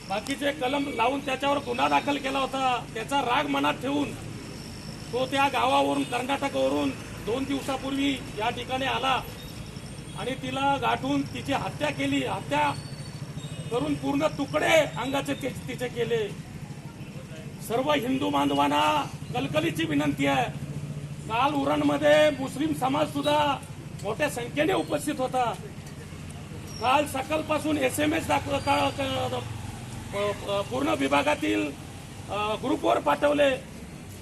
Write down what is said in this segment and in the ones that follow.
बाकीचे कलम लावून त्याच्यावर गुन्हा दाखल केला होता। त्याचा राग मनात ठेवून तो त्या गावावरून कर्नाटकवरून 2 दिवसापूर्वी या ठिकाणी आला आणि तिला गाठून तिची हत्या केली। हत्या करून पूर्ण तुकडे अंगाचे तिचे केले। सर्व हिंदू बांधवांना कलकलीची विनंती आहे, काल उरणमध्ये मुस्लिम समाज सुद्धा मोठ्या संख्येने उपस्थित होता। काल सकाळपासून SMS पूर्ण विभागातील ग्रुपवर पाठवले,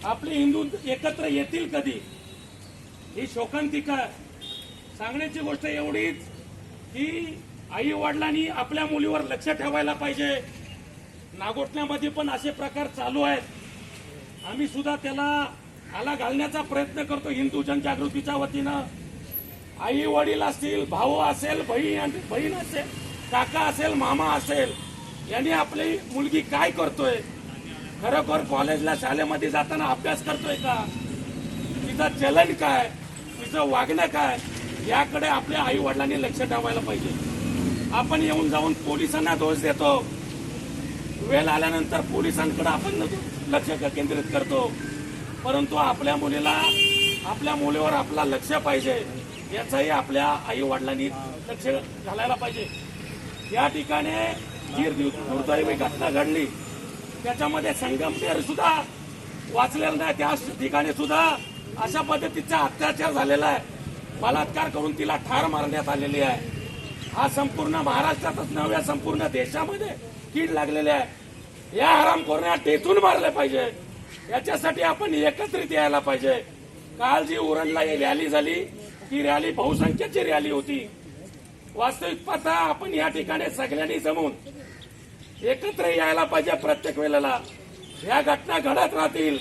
आपले हिंदू एकत्र येतील कधी। ही शोकांतिका आहे। सांगण्याची गोष्ट एवढीच की आई वडिलांनी आपल्या मुलीवर लक्ष ठेवायला पाहिजे। नागोठण्यामध्ये पण असे प्रकार चालू आहेत। आम्ही सुद्धा त्याला आला घालण्याचा प्रयत्न करतो हिंदू जनजागृतीच्या वतीनं। आई वडील असतील, भाऊ असेल, बहीण असेल, काका असेल, मामा असेल, यांनी आपली मुलगी काय करतोय, खरोखर कॉलेजला शाळेमध्ये जाताना अभ्यास करतोय का, तिचं चलन काय, तिचं वागणं काय, याकडे आपल्या आई वडिलांनी लक्ष ठेवायला पाहिजे। आपण येऊन जाऊन पोलिसांना दोष देतो, वेळ आल्यानंतर पोलिसांकडे आपण लक्ष केंद्रित करतो, परंतु आपल्या मुलीवर आपला लक्ष पाहिजे, याचाही आपल्या आई वडिलांनी लक्ष घालायला पाहिजे। या ठिकाणी जी दुर्दैवी घटना घडली त्याच्यामध्ये संगमनेर सुद्धा वाचलेलं नाही। त्या ठिकाणी सुद्धा अशा पद्धतीचा अत्याचार झालेला आहे, बलात्कार करून तिला ठार मारण्यात आलेली आहे। हा संपूर्ण महाराष्ट्रातच नव्हे, संपूर्ण देशामध्ये कीड लागलेली आहे। या हरामखोरांना टेचून मारले पाहिजे, याच्यासाठी आपण एकत्रित यायला पाहिजे। काल जी उरणला रॅली झाली, ती रॅली बहुसंख्येची रॅली होती। वास्तविक पाहता आपण या ठिकाणी सगळ्यांनी जमून एकत्र यायला पाहिजे। प्रत्येक वेळेला या घटना घडत राहतील।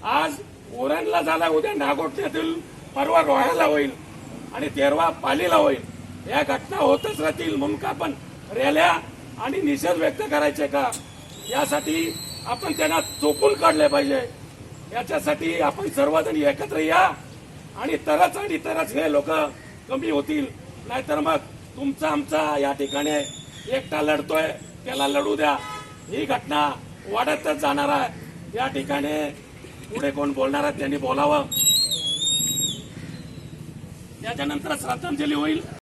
आज उरणला झाला, उद्या नागोठण्यातील, परवा रोह्याला होईल आणि 13 पालीला होईल। या घटना होतच राहतील, म्हणून आपण रॅल्या आणि निषेध व्यक्त करायचे का, यासाठी आपण त्यांना चोपून काढले पाहिजे। याच्यासाठी आपण सर्वजण एकत्र या आणि तरच हे लोक कमी होतील। नाहीतर मग तुमचा आमचा या ठिकाणी एकटा लढतोय, त्याला लढू द्या, ही घटना वाढतच जाणार आहे। या ठिकाणी पुढे कोण बोलणार आहे त्यांनी बोलावं, त्याच्यानंतर श्रद्धांजली होईल।